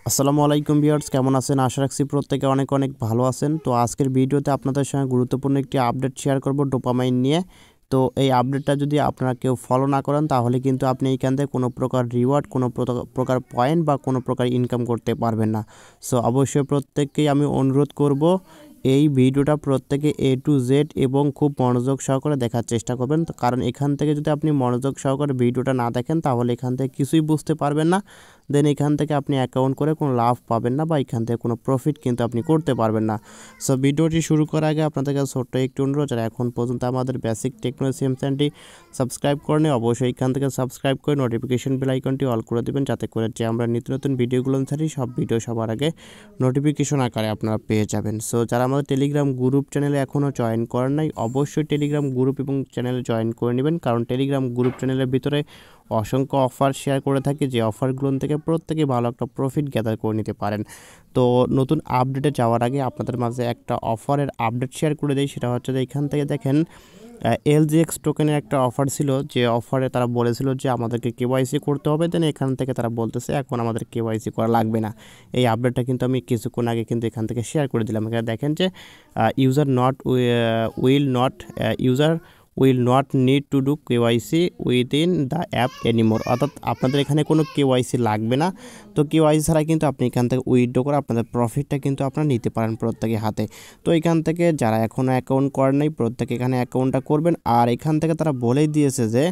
আসসালামু আলাইকুম ভিউয়ার্স, কেমন আছেন? আশা রাখছি প্রত্যেকে অনেক অনেক ভালো আছেন। তো আজকের ভিডিওতে আপনাদের সঙ্গে গুরুত্বপূর্ণ একটি আপডেট শেয়ার করব ডোপামাইন নিয়ে। তো এই আপডেটটা যদি আপনারা কেউ ফলো না করেন তাহলে কিন্তু আপনি এইখান থেকে কোনো প্রকার রিওয়ার্ড, কোনো প্রকার পয়েন্ট বা কোনো প্রকার ইনকাম করতে পারবেন না। সো অবশ্যই প্রত্যেককেই আমি অনুরোধ করব এই ভিডিওটা প্রত্যেকে A to Z এবং খুব মনোযোগ সহকারে দেখার চেষ্টা করবেন। কারণ এখান থেকে যদি আপনি মনোযোগ সহকারে ভিডিওটা না দেখেন তাহলে এখান থেকে কিছুই বুঝতে পারবেন না। দেন এখান থেকে আপনি অ্যাকাউন্ট করে কোনো লাভ পাবেন না বা এখান থেকে কোনো প্রফিট কিন্তু আপনি করতে পারবেন না। সো ভিডিওটি শুরু করার আগে আপনাদের কাছে ছোট্ট একটু অনুরোধ, যারা এখন পর্যন্ত আমাদের বেসিক টেকনোলজি সিম চ্যানেলটি সাবস্ক্রাইব করেন অবশ্যই এখান থেকে সাবস্ক্রাইব করে নোটিফিকেশন বেল আইকনটি অল করে দেবেন, যাতে করে যে আমরা নিত্য নতুন ভিডিওগুলো ছাড়ি সব ভিডিও সবার আগে নোটিফিকেশন আকারে আপনারা পেয়ে যাবেন। সো যারা আমাদের টেলিগ্রাম গ্রুপ চ্যানেলে এখনও জয়েন করেন নাই অবশ্যই টেলিগ্রাম গ্রুপ এবং চ্যানেলে জয়েন করে নেবেন, কারণ টেলিগ্রাম গ্রুপ চ্যানেলের ভিতরে অসংখ্য অফার শেয়ার করে থাকি, যে অফারগুলো থেকে প্রত্যেকে ভালো একটা প্রফিট গ্যাদার করে নিতে পারেন। তো নতুন আপডেটে যাওয়ার আগে আপনাদের মাঝে একটা অফারের আপডেট শেয়ার করে দিই। সেটা হচ্ছে যে এখান থেকে দেখেন LGX টোকেনের একটা অফার ছিল, যে অফারে তারা বলেছিল যে আমাদেরকে কেওয়াইসি করতে হবে। দেন এখান থেকে তারা বলতেছে এখন আমাদের কেওয়াইসি করা লাগবে না। এই আপডেটটা কিন্তু আমি কিছুক্ষণ আগে কিন্তু এখান থেকে শেয়ার করে দিলাম। এখানে দেখেন যে user will not need to do KYC within the app anymore, অর্থাৎ আপনাদের এখানে কোনো কেওয়াইসি লাগবে না। তো কেওয়াইসি ছাড়া কিন্তু আপনি এখান থেকে উইথড্র করে আপনাদের প্রফিটটা কিন্তু আপনারা নিতে পারেন প্রত্যেকের হাতে। তো এখান থেকে যারা এখনও অ্যাকাউন্ট করেন নাই প্রত্যেকে এখানে অ্যাকাউন্টটা করবেন। আর এখান থেকে তারা বলেই দিয়েছে যে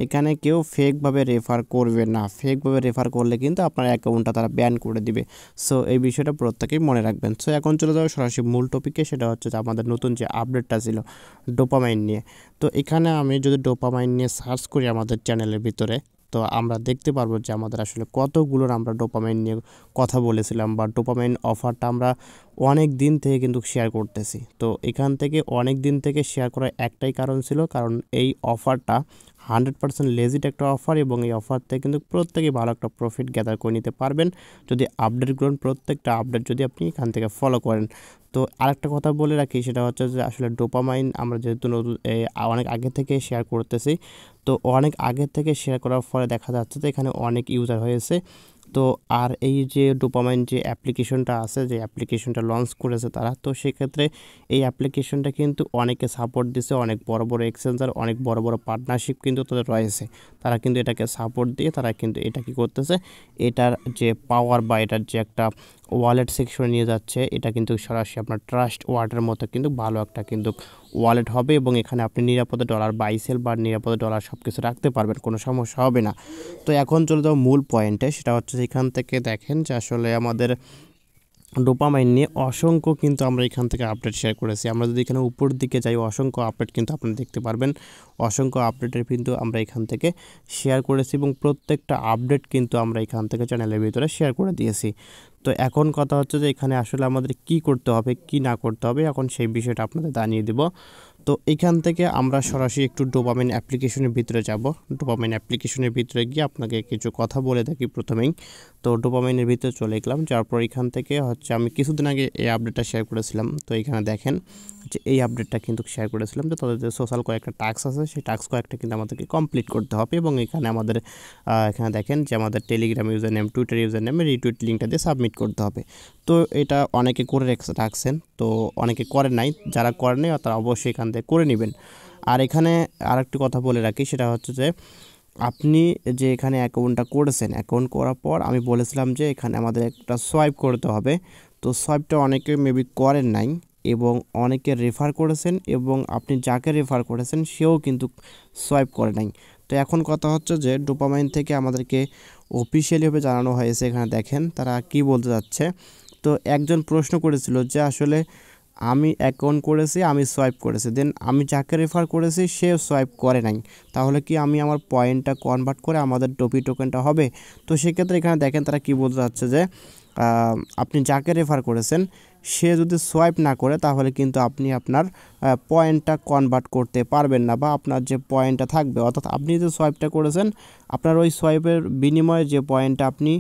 এখানে কেউ ফেকভাবে রেফার করবে না, ফেকভাবে রেফার করলে কিন্তু আপনার অ্যাকাউন্টটা তারা ব্যান করে দিবে। সো এই বিষয়টা প্রত্যেকেই মনে রাখবেন। সো এখন চলে যাবো সরাসরি মূল টপিকে, সেটা হচ্ছে যে আমাদের নতুন যে আপডেটটা ছিল ডোপামাইন নিয়ে। তো এখানে আমি যদি ডোপামাইন নিয়ে সার্চ করি আমাদের চ্যানেলের ভিতরে, তো আমরা দেখতে পারবো যে আমাদের আসলে কতগুলোর আমরা ডোপামাইন নিয়ে কথা বলেছিলাম, বা ডোপামাইন অফারটা আমরা অনেক দিন থেকে কিন্তু শেয়ার করতেছি। তো এখান থেকে অনেক দিন থেকে শেয়ার করার একটাই কারণ ছিল, কারণ এই অফারটা 100% লেজিট একটা অফার, এবং এই অফার থেকে কিন্তু প্রত্যেকেই ভালো একটা প্রফিট গ্যাদার করে নিতে পারবেন যদি আপডেটগুলো, প্রত্যেকটা আপডেট যদি আপনি এখান থেকে ফলো করেন। তো আরেকটা কথা বলে রাখি, সেটা হচ্ছে যে আসলে ডোপামাইন আমরা যেহেতু নতুন অনেক আগে থেকে শেয়ার করতেছি, তো অনেক আগে থেকে শেয়ার করার ফলে দেখা যাচ্ছে যে এখানে অনেক ইউজার হয়েছে। তো আর এই যে ডোপামাইন যে অ্যাপ্লিকেশনটা আছে, যে অ্যাপ্লিকেশনটা লঞ্চ করেছে তারা, তো সেক্ষেত্রে এই অ্যাপ্লিকেশনটা কিন্তু অনেকে সাপোর্ট দিছে, অনেক বড় বড় এক্সচেঞ্জার, অনেক বড় বড় পার্টনারশিপ কিন্তু তাদের রয়েছে। তারা কিন্তু এটাকে সাপোর্ট দিয়ে তারা কিন্তু এটা কি করতেছে, এটার যে পাওয়ার বা এটার যে একটা ওয়ালেট সেকশনে নিয়ে যাচ্ছে, এটা কিন্তু সরাসরি আপনার ট্রাস্ট ওয়ালেটের মতো কিন্তু ভালো একটা কিন্তু ওয়ালেট হবে, এবং এখানে আপনি নিরাপদে ডলার বাই সেল বা নিরাপদে ডলার সব কিছু রাখতে পারবেন, কোনো সমস্যা হবে না। তো এখন চলে যাও মূল পয়েন্টে, সেটা হচ্ছে এখান থেকে দেখেন যে আসলে আমাদের ডোপামাইন নিয়ে অসংখ্য কিন্তু আমরা এখান থেকে আপডেট শেয়ার করেছি। আমরা যদি এখানে উপর দিকে যাই অসংখ্য আপডেট কিন্তু আপনারা দেখতে পারবেন, অসংখ্য আপডেটের কিন্তু আমরা এখান থেকে শেয়ার করেছি, এবং প্রত্যেকটা আপডেট কিন্তু আমরা এখান থেকে চ্যানেলের ভিতরে শেয়ার করে দিয়েছি। তো এখন কথা হচ্ছে যে এখানে আসলে আমাদের কি করতে হবে কি না করতে হবে, এখন সেই বিষয়টা আপনাদের জানিয়ে দেব। তো এখান থেকে আমরা সরাসরি একটু ডোপামাইন অ্যাপ্লিকেশনের ভিতরে যাব। ডোপামাইন অ্যাপ্লিকেশনের ভিতরে গিয়ে আপনাকে কিছু কথা বলে থাকি প্রথমেই। তো ডোপামাইনের ভিতরে চলে গেলাম, যার পর এখান থেকে হচ্ছে আমি কিছুদিন আগে এই আপডেটটা শেয়ার করেছিলাম। তো এখানে দেখেন যে এই আপডেটটা কিন্তু শেয়ার করেছিলাম যে তাদের যে সোশ্যাল কয়েকটা টাস্ক আছে, সেই টাস্ক কয়েকটা কিন্তু আমাদেরকে কমপ্লিট করতে হবে, এবং এখানে আমাদের এখানে দেখেন যে আমাদের Telegram user name, Twitter user নেমে রিটুইট লিঙ্কটা দিয়ে সাবমিট করতে হবে। তো এটা অনেকে করে রাখছেন, তো অনেকে করেন নাই, যারা করেন নাই তারা অবশ্যই এখান থেকে করে নেবেন। আর এখানে আরেকটি কথা বলে রাখি, সেটা হচ্ছে যে আপনি যে এখানে অ্যাকাউন্টটা করেছেন, অ্যাকাউন্ট করার পর আমি বলেছিলাম যে এখানে আমাদের একটা সোয়াইপ করতে হবে। তো সোয়াইপটা অনেকে মেবি করেন নাই, এবং অনেকে রেফার করেছেন, এবং আপনি যাকে রেফার করেছেন সেও কিন্তু সোয়াইপ করে নাই। তো এখন কথা হচ্ছে যে ডোপামাইন থেকে আমাদেরকে অফিসিয়ালিভাবে জানানো হয়েছে, এখানে দেখেন তারা কি বলতে যাচ্ছে। তো একজন প্রশ্ন করেছিল যে আসলে আমি অ্যাকাউন্ট করেছি, আমি সোয়াইপ করেছি, দেন আমি যাকে রেফার করেছি সে সোয়াইপ করে নাই, তাহলে কি আমি আমার পয়েন্টটা কনভার্ট করে আমাদের ডোপি টোকেনটা হবে? তো সেক্ষেত্রে এখানে দেখেন তারা কি বলতে চাচ্ছে যে আপনি যাকে রেফার করেছেন সে যদি সোয়াইপ না করে তাহলে কিন্তু আপনি আপনার পয়েন্টটা কনভার্ট করতে পারবেন না, বা আপনার যে পয়েন্টটা থাকবে, অর্থাৎ আপনি যে সোয়াইপটা করেছেন আপনার ওই সোয়াইপের বিনিময়ে যে পয়েন্টটা আপনি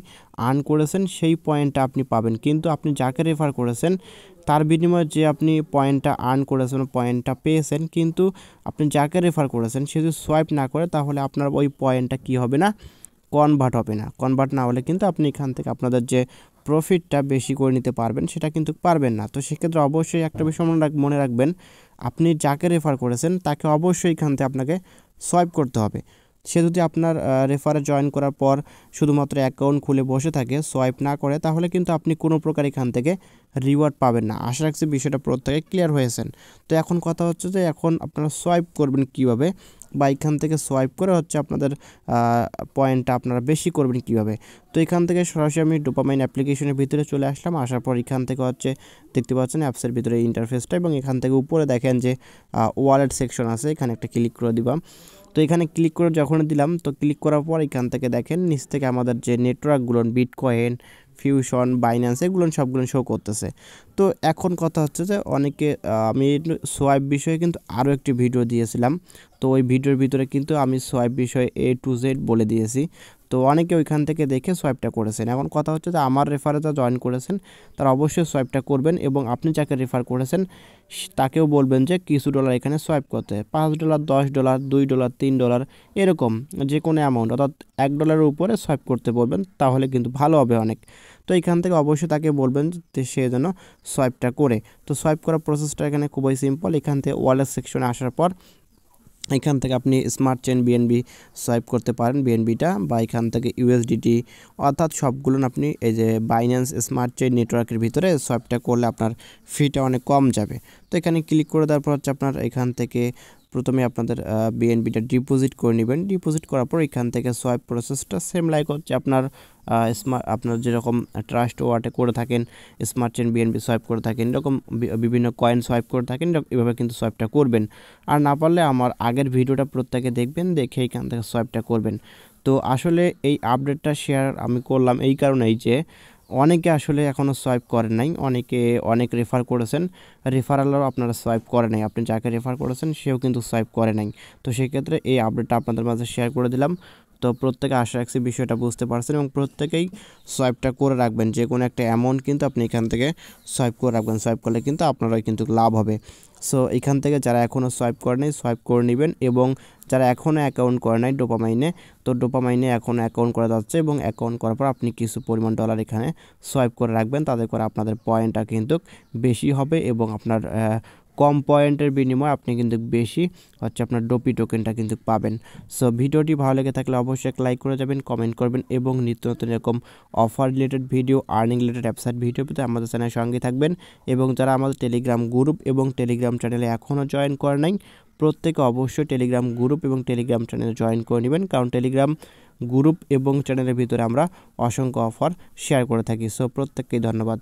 আর্ন করেছেন সেই পয়েন্টটা আপনি পাবেন, কিন্তু আপনি যাকে রেফার করেছেন তার বিনিময়ে যে আপনি পয়েন্টটা আর্ন করেছেন, পয়েন্টটা পেয়েছেন, কিন্তু আপনি যাকে রেফার করেছেন সে যদি সোয়াইপ না করে তাহলে আপনার ওই পয়েন্টটা কি হবে না, কনভার্ট হবে না। কনভার্ট না হলে কিন্তু আপনি এখান থেকে আপনাদের যে প্রফিটটা বেশি করে নিতে পারবেন সেটা কিন্তু পারবেন না। তো সেক্ষেত্রে অবশ্যই একটা বিষয় মনে রাখবেন, আপনি যাকে রেফার করেছেন তাকে অবশ্যই এখান থেকে আপনাকে সোয়াইপ করতে হবে। সে যদি আপনার রেফারে জয়েন করার পর শুধুমাত্র অ্যাকাউন্ট খুলে বসে থাকে, সোয়াইপ না করে, তাহলে কিন্তু আপনি কোনো প্রকার এখান থেকে রিওয়ার্ড পাবেন না। আশা রাখছি বিষয়টা প্রত্যেকে ক্লিয়ার হয়েছেন। তো এখন কথা হচ্ছে যে এখন আপনারা সোয়াইপ করবেন কীভাবে, বা এখান থেকে সোয়াইপ করে হচ্ছে আপনাদের পয়েন্টটা আপনারা বেশি করবেন কীভাবে। তো এখান থেকে সরাসরি আমি ডোপামাইন অ্যাপ্লিকেশনের ভিতরে চলে আসলাম। আসার পর এখান থেকে হচ্ছে দেখতে পাচ্ছেন অ্যাপসের ভিতরে ইন্টারফেসটা, এবং এখান থেকে উপরে দেখেন যে ওয়ালেট সেকশন আছে, এখানে একটা ক্লিক করে দিবাম। তো এখানে ক্লিক করে যখন দিলাম, তো ক্লিক করার পর এখান থেকে দেখেন নিচ থেকে আমাদের যে নেটওয়ার্কগুলো বিটকয়েন, ফিউশন, বাইন্যান্স এগুলো সবগুলো শো করতেছে। তো এখন কথা হচ্ছে যে অনেকে আমি সোয়াইপ বিষয়ে কিন্তু আরও একটি ভিডিও দিয়েছিলাম। তো ওই ভিডিওর ভিতরে কিন্তু আমি সোয়াইপ বিষয়ে A to Z বলে দিয়েছি। তো অনেকে ওইখান থেকে দেখে সোয়াইপটা করেছেন। এখন কথা হচ্ছে যে আমার রেফারে যা জয়েন করেছেন তারা অবশ্যই সোয়াইপটা করবেন, এবং আপনি যাকে রেফার করেছেন তাকেও বলবেন যে কিছু ডলার এখানে সোয়াইপ করতে, $5, $10, $2, $3 এরকম যে কোনো অ্যামাউন্ট, অর্থাৎ $1 উপরে সোয়াইপ করতে বলবেন, তাহলে কিন্তু ভালো হবে অনেক। তো এখান থেকে অবশ্যই তাকে বলবেন যে সে যেন সোয়াইপটা করে। তো সোয়াইপ করার প্রসেসটা এখানে খুবই সিম্পল। এখান থেকে ওয়ালেট সেকশনে আসার পর এখান থেকে আপনি স্মার্ট চেইন BNB সোয়াইপ করতে পারেন, BNBটা, বা এখান থেকে USDT, অর্থাৎ সবগুলো আপনি এই যে বাইন্যান্স স্মার্ট চেইন নেটওয়ার্কের ভিতরে সোয়াইপটা করলে আপনার ফিটা অনেক কম যাবে। তো এখানে ক্লিক করে দেওয়ার পর হচ্ছে আপনার এখান থেকে প্রথমে আপনাদের BNBটা ডিপোজিট করে নেবেন। ডিপোজিট করার পর এখান থেকে সোয়াইপ প্রসেসটা সেম লাইক হচ্ছে আপনার যেরকম ট্রাস্ট ওয়ালেটে করে থাকেন, স্মার্ট চেইন BNB সোয়াইপ করে থাকেন, এরকম বিভিন্ন কয়েন সোয়াইপ করে থাকেন, এভাবে কিন্তু সোয়াইপটা করবেন। আর না পারলে আমার আগের ভিডিওটা প্রত্যেকে দেখবেন, দেখে এখান থেকে সোয়াইপটা করবেন। তো আসলে এই আপডেটটা শেয়ার আমি করলাম এই কারণেই যে অনেকে আসলে এখনও সোয়াইপ করেন নাই, অনেক রেফার করেছেন, রেফারালও আপনারা সোয়াইপ করে নাই, আপনি যাকে রেফার করেছেন সেও কিন্তু সোয়াইপ করে নাই। তো সেক্ষেত্রে এই আপডেটটা আপনাদের মাঝে শেয়ার করে দিলাম। তো প্রত্যেকে আশা রাখছি বিষয়টা বুঝতে পারছেন, এবং প্রত্যেকেই সোয়াইপটা করে রাখবেন। যে কোনো একটা অ্যামাউন্ট কিন্তু আপনি এখান থেকে সোয়াইপ করে রাখবেন, সোয়াইপ করলে কিন্তু আপনারাই কিন্তু লাভ হবে। সো এখান থেকে যারা এখনও সোয়াইপ করে নাই সোয়াইপ করে নেবেন, এবং যারা এখনও অ্যাকাউন্ট করে নাই ডোপামাইনে, তো ডোপামাইনে এখনও অ্যাকাউন্ট করা যাচ্ছে, এবং অ্যাকাউন্ট করার পর আপনি কিছু পরিমাণ ডলার এখানে সোয়াইপ করে রাখবেন, তাতে করে আপনাদের পয়েন্টটা কিন্তু বেশি হবে, এবং আপনার কম পয়েন্টের বিনিময়ে আপনি কিন্তু বেশি হচ্ছে আপনার ডোপি টোকেনটা কিন্তু পাবেন। সো ভিডিওটি ভালো লেগে থাকলে অবশ্যই এক লাইক করে যাবেন, কমেন্ট করবেন, এবং নিত্য নতুন এরকম offer related video, earning related website video পেতে আমাদের চ্যানেলের সঙ্গে থাকবেন। এবং যারা আমাদের টেলিগ্রাম গ্রুপ এবং টেলিগ্রাম চ্যানেলে এখনও জয়েন করে নাই, প্রত্যেকে অবশ্যই টেলিগ্রাম গ্রুপ এবং টেলিগ্রাম চ্যানেলে জয়েন করে নেবেন, কারণ টেলিগ্রাম গ্রুপ এবং চ্যানেলের ভিতরে আমরা অসংখ্য অফার শেয়ার করে থাকি। সো প্রত্যেককেই ধন্যবাদ।